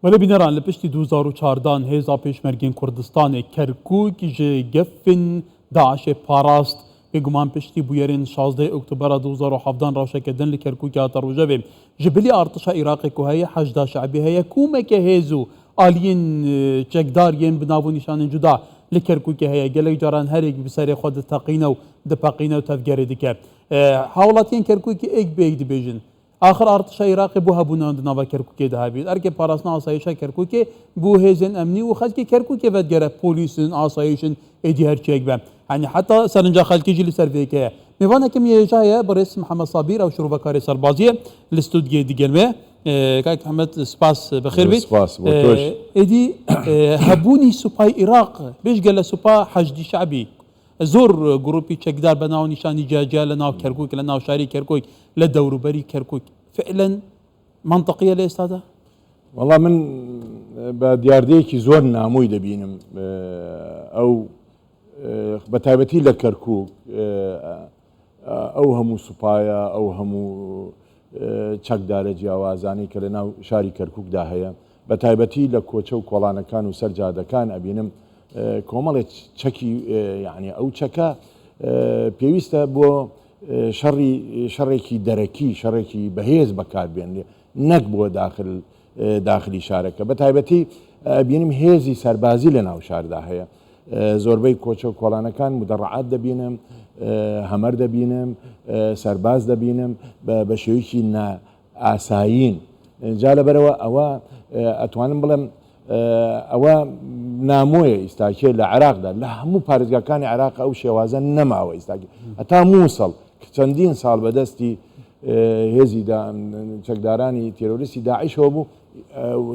ولی بینران لپشتی 2014 هێزا پێشمەرگین کوردستانی کەرکووک ji gefên Daişê parast bêguman piştî bûyerên 16 Oktobera 2017 rewşekedin li Kerkûkê hate rojevê ji bilî artişa Iraqê ku heye hejda şeعبî heye kûmeke hêz û aliyên çekdariyên bi nav û nîşanên cuda li Kerkûkê heye gelek caran herêk bi serê xwe diteqîne û dipeqîne û tevgerê dike. Hawlatiyên Kerkûkê êk bêyî dibêjin. آخر ارتشا عراقی بو هبونا ناوا کرکوکی ده هبید ارکه پاراسنا آسایشا کرکوکی بو هیزن امنی و خلکی کرکوکی ودگره پولیسن آسایشن ادی هر چیک بم يعني حتى سرنجا خلکی جلی سرویکه میوانه که میجایه برئیس محمد صابیر او شروع بکاری سربازیه الاستودیو دیگلمه كاك محمد سباس بخير بيت سباس بوتوش ادي هبوني سوباي عراق بيش قال سوبا حشدي شعبي زور جروبي تشكدار بناو نشاني جاجا لناو كركوك لناو شاري كركوك لدورو بري كركوك فعلا منطقيه ليس هذا؟ والله من بديارديكي زور ناموي دبينم او بتايبتي لكركوك او همو سوبايا او همو چەکدارە جیاوازانی کە لە ناو شاری کەرکووکدا هەیە بە تایبەتی لە کۆچە و کۆڵانەکان و سەرجادەکان ئەبینم کۆمەڵێک چەکی یعنی ئەو چەکە پێویستە بۆ شەڕێکی دەرەکی شەڕێکی بەهێز بەکاربێن نەک بۆ داخلی شارەکە بە تایبەتی بینیم هێزی سەربازی لە ناو شاردا هەیە زۆربەی کۆچە و کۆڵانەکان مدەڕعات دەبینم هەمەر دەبینم سەرباز دەبینم بە شێوەیەکی ئاسایین جا لەبەرەوە ئەوە ئەتوانم بڵێم ئەوە نامۆیە ئیستاکێ لە عێراقدا لە هەموو پارێزگاکانی عێراق ئەو شێوازە نەماوە ئیستاکێ هەتا مووسڵ چەندین ساڵ بەدەستی هێزی چەکدارانی تێرۆریستی داعیشەوە بوو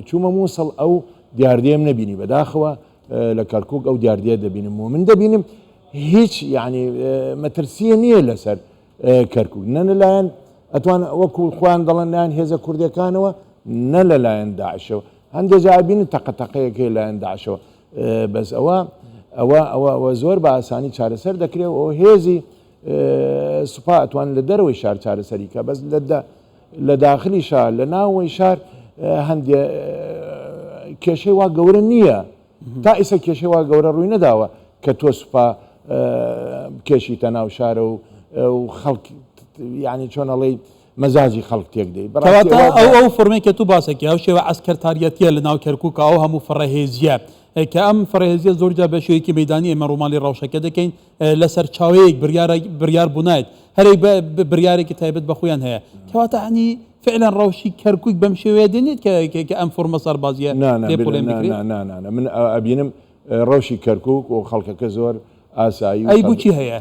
چوومە مووسڵ ئەو دیاردێم نەبینی بەداخەوە لە کەرکووک ئەو دیاردیە دەبینم و من دەبینم هیچ یعنی مەترسیە نییە لەسەر کەرکووک نە لەلایەن ئەتوان وەکو خۆیان دەڵێن لایەن هێزە کوردەکانەوە نە لەلایەن داعشەوە هەندێک جا بینن تەقەتەقەیەکەی لایەن داعشەوە بەس ئەوە زۆر بە ئاسانی چارەسەر دەکرێت و هێزی سوپا ئەتوان لە دەرەوەی شار چارەسەریکە بەس لە داخلی شار لە ناوەی شار هەندێ کێشەی وا گەورە نییە تا ئیسە کێشەی وا گەورە ڕووی نەداوە کە تۆ سوپا کێشیتە ناو شارە و خەڵک یعنی چۆن ئەڵێ مەزاجی خەڵک تێک دەی ئەو فۆرمەی کە تو باسێکی ئەو شێوە عەسکەرتاریەتیە لە ناو کەرکووکە ئەو هەموو فڕەهێزیە کە ئەم فڕەهێزیە زۆرجا بە شێوەیەکی مەیدانی ئێمە ڕووماڵی ڕەوشەکە دەکەین لەسەر چاوەیەک بڕیار بوونایەت هەرێک بڕیارێکی تایبەت بە خۆیان هەیە کەواتە هەنی فعلا ڕەوشی کەرکووک بەم شێوەیە دێنێت کە ئەم فۆرمە سەربازیە من ئەبینم ڕەوشی کەرکووک و خەڵکەکە زۆر ئاسایی ئەی بچی هەیە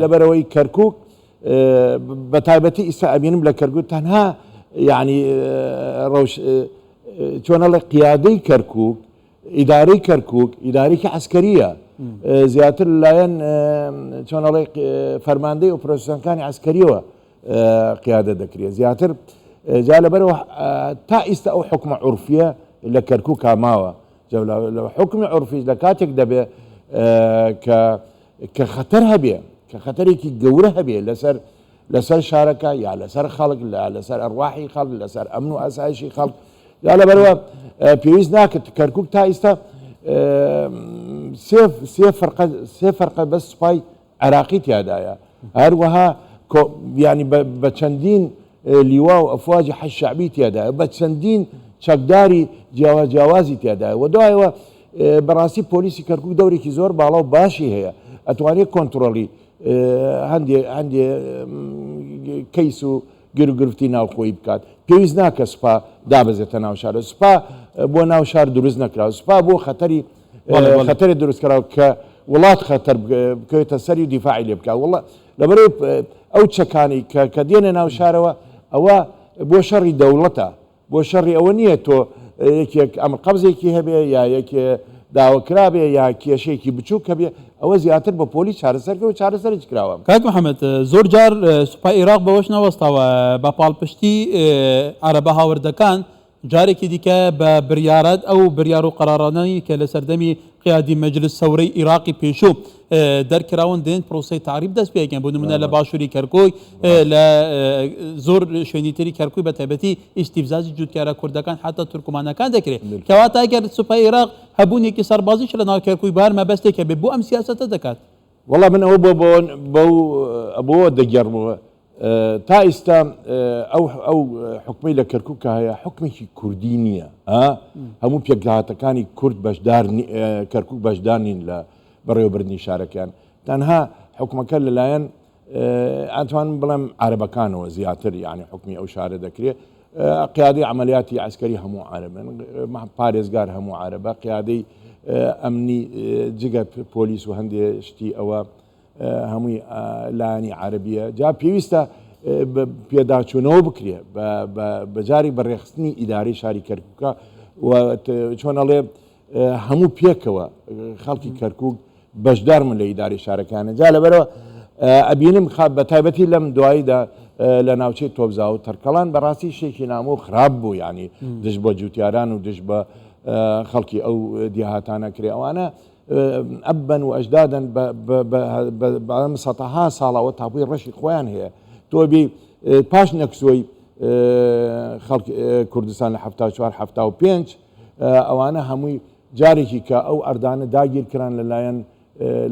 لەبەرەوەی کەرکووک بە تایبەتی ئیستا ئەبینم لە کەرکووک تەنها یعنی ڕەوش چۆنەڵێ قیادەی کەرکووک ئیدارەی کەرکووک ئیدارێکی عەسکەریە زیاتر لایەن چۆنەڵێ فەرماندەی ئۆپراسیۆنەکانی عەسکەریەوە قیادە دەکرێت زیاتر جا لەبەرەوە تا ئیستا ئەو حکومە عورفیە لە کەرکووک ماوە لە حکمی عورفی لە کاتێک دەبێ کە خەتەر هەبێ کە خەتەرێکی گەورە هەبێ لەسەر شارەکە یا لەسەر خەڵک لەسەر ئەڕواحی خەڵک لەسەر ئەمن و ئاسایشی خەڵک یا لەبەرەوە پێویست ناکرد کەرکووک تا ئێستا سێ فەرقە بەس سوپای عێراقی تیادایە هەروەها ینی بە چەندین لیوا و ئەفواجی حەج شەعبی تیادایە بە چەندین چەکداری جیاوازی تیادایە و دوایەوە بەڕاستی پۆلیسی کەرکووک دەورێکی زۆر باڵا و باشی هەیە ئەتوانێت کۆنتترۆلی هەندێ کەیس و گرفتی ناوخۆی بکات پێویست ناکە سوپا دابەزێتە ناو شارە سوپا بۆ ناو شار دروست نەکراوە سوپا بۆ خەتەری دروستکراوە کە وڵات خەتەر بکەوێتە سەری و دیفاعی لێ بکات وڵات لەبەرەوەی ئەو چەکانی کە دێنە ناو شارەوە ئەوە بۆ شەڕی دەوڵەتە بۆ شەڕی ئەوە نییە تۆ یەکێک ئەمر قەبزێکی هەبێ یا یەکێ داواکرابێ یا کێشەیەکی بچووک هەبێ ئەوە زیاتر بە پۆلیس چارەسەرکە و چارەسەرج کراوە کاک محەممەد زۆر جار سوپای عێراق بەوەش نەوەستاوە بە پاڵپشتی عەرەبە هاوردەکان جارێکی دیکە بە بریارەت ئەو بریار و قەرارانەی کە لە سەردەمی قیادی مەجلس سەورەی عێراقی پێشوو دەرکراون دێن پرۆسەی تعریب دەست پێکەن بۆ نمونە لە باشووری کەرکۆی لە زۆر شوێنی تری کەرکووی بە تایبەتی ئیستیفزازی جووتکارە کوردەکان حتا تورکمانەکان دەکرێت کەواتە ئەگەر سوپای عێراق هەبوونێکی سەربازیش لە ناو کەرکووی بار مەبەستێکە بێ بۆ ئەم سیاسەتە دەکات. وەڵام من ئەوە بۆ دەگەڕمەوە تا ئێستا ئەو حکومەی لە کەرکووکە هەیە حکمێکی کوردی نییە هەموو پێکهاتەکانی کورد کەرکووک بەشدار نین لە بەڕێوەبردننی شارەکان تەنها حکومەکە لەلایەن ئەتوانم بڵێم عەرەبەکانەوە زیاتر یعنی حکمی ئەو شارە دەکرێت قیادەی عملیاتی عسکەری هەموو عەرەبن پارێزگار هەموو عەرەبە قیادەی ئەمنی جگە پۆلیس و هەندێ شتی ئەوە هەمووی لایەنی عەرەبیە جا پێویستە پێداچوونەوە بکرێ بەجاری بەڕێخستنی ئیدارەی شاری کەرکووکە و چۆن ئەڵێ هەموو پێکەوە خەڵکی کەرکووک بەشدار من لە ئیدارەی شارەکانە جا لەبەرەوە ئەبینم بە تایبەتی لەم دواییدا لە ناوچەی تۆبزا و تەرکەڵان بەڕاستی شێکی نامۆ خراپ بوو ینی دش بە جوتیاران و دش بە خەڵکی ئەو دیهاتانە کرێ ئەوانە ئەبەن و ئەجدادن بە سەتەها ساڵەوە تاپوی ڕەشی خۆیان هەیە تۆبی پاش نەکسۆی کوردستان لە 1975 ئەوانە هەمووی جارێکی کە ئەو ئەردانە داگیرکران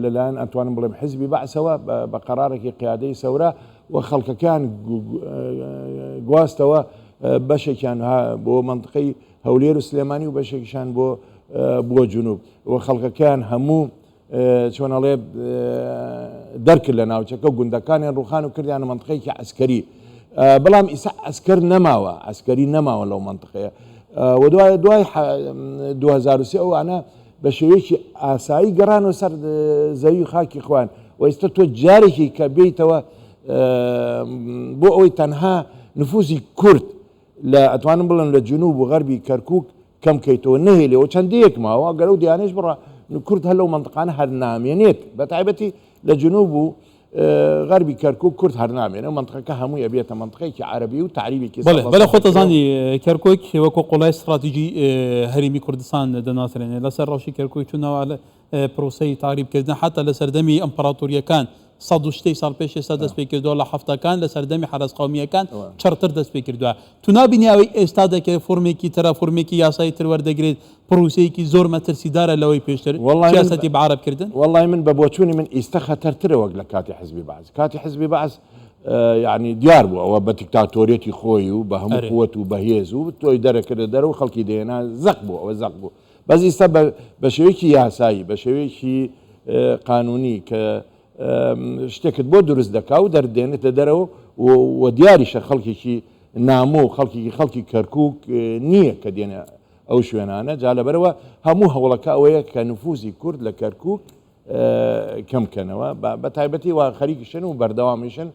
لەلایەن ئەتوانم بڵێم حزبی بەعسەوە بە قەرارێکی قیادەی سەورە و خەڵکەکان گواستەوە بەشێکیان بۆ منطقەی هەولێر و سلێمانی و بەشێکیشان بۆ جنوب و خەڵکەکان هەموو چۆن ئەڵێ دەرکرد لە ناوچەکە و گوندەکانیان ڕوخان و کردیانە منطقەیەکی عسکەری بەڵام ئیسا عسکەر نەماوە عسکەری نەماوە لەو منطقەیە و دوای 2023 ئەوانە بە شێوەیەکی ئاسایی گەڕانەوە سەر زەوی خاکی خوان و ئێستا تۆ جارێکی کە بێیتەوە بۆ ئەوەی تەنها نفوزی کورد لە ئەتوانم بڵێن لە جنوب و غەربی کەرکووک کەم کەیتەوە نەهێلێەوە چەندەیەک ماوە گەرە و دیانێش بڕە کورد هەر لەو منطقانە هەر نامێنێت بە تایبەتی لە جنوب و غەربی کەرکووک کورد هەر نامێنێ منطقەکە هەمووی ئەبێتە منطقەیەکی عەرەبی و تعریبێکی بەڵێ خۆ دەزانی کەرکووک وەکو قوڵای استراتیژی هەرێمی کوردستان دەناسرێنێت لەسەر ڕەوشی کەرکووک چوونەوە لە پرۆسەی تعریبکردن حتا لە سەردەمی ئەمپەراتۆریەکان سەد و شتەی ساڵ پێش ئێستا دەست پێ کردووە لە حەفتەکان لە سەردەمی حرەس قەومیەکان چڕتر دەست پێ کردووە تو نابینی ئەوەی ئێستا دەکرێت فۆرمێکی ترە فۆرمێکی یاسایی تر وەردەگرێت پرۆسەیەکی زۆر مەترسیدارە لەوەی پێشتر سیاسەتی بەعەرەبکردن وەڵڵای من بە بۆچوونی من ئێستا خەتەرترە وەک لە کاتی حزبی بەعز کاتی حزبی بەعز یعنی دیار بوو ئەوە بە دیکتاتۆریەتی خۆی و بە هەموو قووەت و بەهێز و تۆی دەرەکردە دەرەوە خەڵکی دێنا زەق بوو ئەوە زەق بوو بەس ئێستا بە شێوەیەکی یاسایی بە شێوەیەکی قانونی کە شتێکت بۆ دروست دەکا و دەردێنێتە دەرەوە و دیاریشە خەڵکێکی نامۆ خەڵکی کەرکووک نییە کە دێنە ئەو شوێنانە جا لەبەرەوە هەموو هەوڵەکە ئەوەیە کە نفوزی کورد لە کەرکووک کەمکەنەوە بە تایبەتی وا خەریکیشن و بەردەوامیشن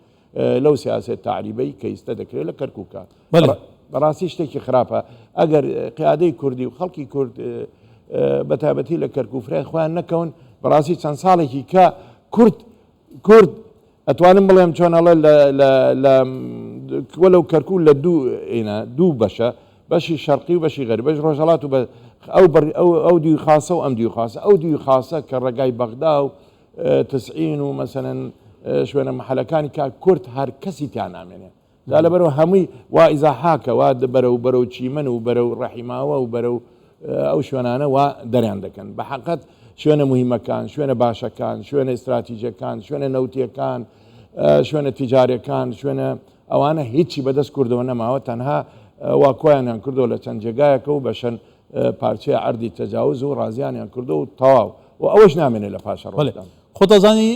لەو سیاسەت تعریبەی کە ئێستا دەکرێت لە کەرکووکە بەڕاستی شتێکی خراپە ئەگەر قیادەی کوردی و خەڵکی کورد بە تایبەتی لە کەرکووفرای خۆیان نەکەون بەڕاستی چەند ساڵێکی کە کورد ئەتوانم بڵێم چۆنەڵێ وەلەو کەرکوو لە دوو بەشە بەشی شەرقی و بەشی غەربی بەش ڕۆژهەڵات و ئەو دوی خاسە و ئەم دوی خاسە ئەو دوی خاسە کە ڕێگای بەغدا و تسعین و مەسەلەن شوێنە مەحەلەکانی کا کورد هەر کەسی تیان نامێنێت دا لەبەرەوە هەمووی وا ئیزاحاکە وا بەرەو چیمەن و بەرەو ڕەحیماوە و بەرەو ئەو شوێنانە وا دەریان دەکەن بە حەقەت شوێنە مهمەکان شوێنە باشەکان شوێنە ئستراتیژیەکان شوێنە نەوتیەکان شوێنە تیجارەکان شوێنە ئەوانە هیچی بەدەست کردەوە نەماوە تەنها وا کۆیانیان کردەوە لە چەند جێگایەکە و بەشەن پارچەیە عەردی تەجاوز و ڕازیانیان کردەوە و تەواو و ئەوەش نامێنێت لە پاشە ڕۆژدان خۆ دەزانی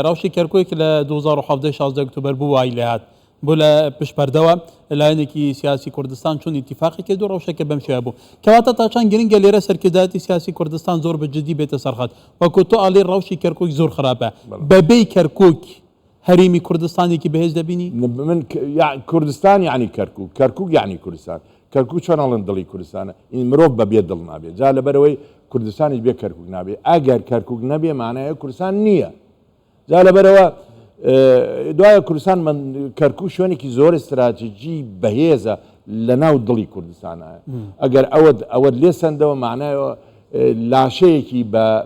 ڕەوشی کەرکووک لە 2017 16 ئۆکتۆبەر بوو وای لێهات بۆ لە پشپەردەوە لایەنێکی سیاسی کوردستان چون ئیتیفاقی کرد و ڕەوشەکە بەم شێوە بوو کەواتە تا چەند گرنگە لێرە سەرکردایەتی سیاسی کوردستان زۆر بەجددی بێتە سەرخەت وەکو تۆ ئاڵی ڕەوشی کەرکووک زۆر خراپە بەبێی کەرکووک هەرێمی کوردستانێکی بەهێز دەبینی من کوردستان یعنی کەرکووک یعنی کوردستان کەرکووک چۆن ئەڵێن دڵی کوردستانە مرۆڤ بەبێ دڵ نابێت جا لەبەرەوەی کوردستانیش بێ کەرکووک نابێت ئەگەر کەرکووک نەبێ مانایە کوردستان نییە جا لەبەرەوە دوایە کوردستان من کەرکووک شوێنێکی زۆر استراتیژی بەهێزە لە ناو دڵی کوردستانە ئەگەر ئەوەت لێ سندەوە معنایەوە لاشەیەکی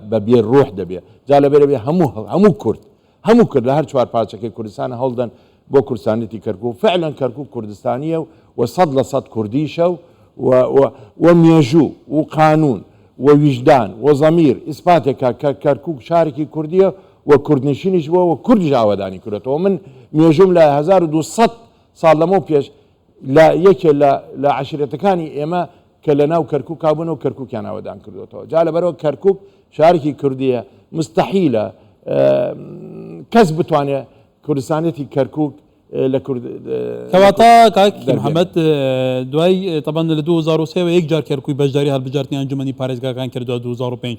بە بێڕۆح دەبێت جا لەبێرە بێ هەموو کورد لە هەر چوار پارچەکەی کوردستانە هەڵدەن بۆ کوردستانێتی کەرکووک فعلا کەرکووک کوردستانیە و 100% کوردیشە و مێژوو و قانون و ویژدان و زەمیر ئیسپاتێکە کە کەرکووک شارێکی کوردیە و کوردنشینیش بووە و کوردیش ئاوادانی کردێتەوە من مێژوم لە 1200 ساڵ لەمەوە پێش یەکێ لە عشرەتەکانی ئێمە کە لە ناو کەرکووک کابوون و کەرکووکیان ئاوادان کردوێتەوە جا لەبەرەوە کەرکووک شارێکی کوردیە مستەحیلە کەس بتوانێت کوردستانێتی کەرکووک لە کەواتە کاکی محەممەد دوای طبعا لە 2023 یەک جار کەرکووی بەشداری هەڵبژاردننی ئەنجومەنی پارێزگاکان کردووە 2005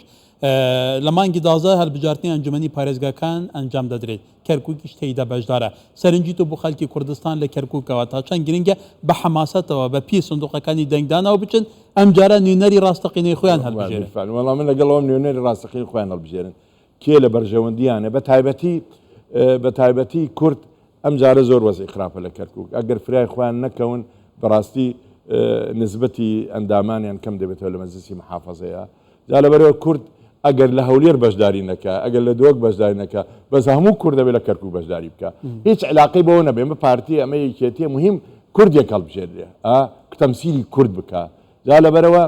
لە مانگی دازە هەڵبژاردننی ئەنجومەنی پارێزگاکان ئەنجام دەدرێت کەرکووکیش تێیدا بەشدارە سەرنجی تۆ بۆ خەڵکی کوردستان لە کەرکووکەوە تا چەند گرنگە بە حەماسەتەوە بە پێ سندوقەکانی دەنگدانەوە بچن ئەم جارە نوێنەری ڕاستەقینەی خۆیان هەڵبژێرن وەڵام من لەگەڵەوە نوێنەری ڕاستەقینی خۆیان هەڵبژێرن کێ لە بەرژەوەندیانە بە تایبەتی کورد ئەم جارە زۆر وەزی خراپە لە کەرکووک ئەگەر فرای خۆیان نەکەون بەڕاستی نسبەتی ئەندامانیان کەم دەبێتەوە لە مەجلیسی محافەزەیە جا لەبەرەوە کورد ئەگەر لە هەولێر بەشداری نەکە ئەگەر لە دۆک بەشداری نەکە بەس هەموو کورد دەبێت لە کەرکووک بەشداری بکە هیچ علاقەی بەوە نەبێ ئەمە پارتی ئەمە یەکێتیە مهم کوردێک هەڵبژێردرێ تەمسیلی کورد بکە جا لەبەرەوە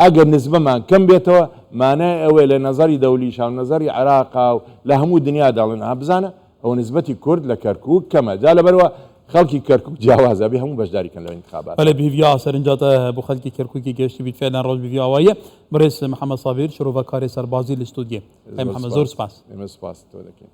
ئەگەر نسبەمان کەم بێتەوە مانای ئەوەیە لە نەزەری دەولی شاو نەزەری عێراقا و لە هەموو دنیا داڵێن بزانە ئەو نسبەتی کورد لە کەرکووک کەمە جا لەبەرەوە خەڵکی کەرکووک جیاوازە بێ هەموو بەشداریکەن لە انتخابات بەڵێ بیڤیا سەرنجاتە بۆ خەڵکی کەرکووکی گەشتی بیت فعلا ڕۆژ بیڤیاوایە بەڕێز محەممەد سابیر شرۆڤەکاری سەربازی لە ستودیە محەممەد زۆر سپاس ئێمە سپاس تۆ دەکەین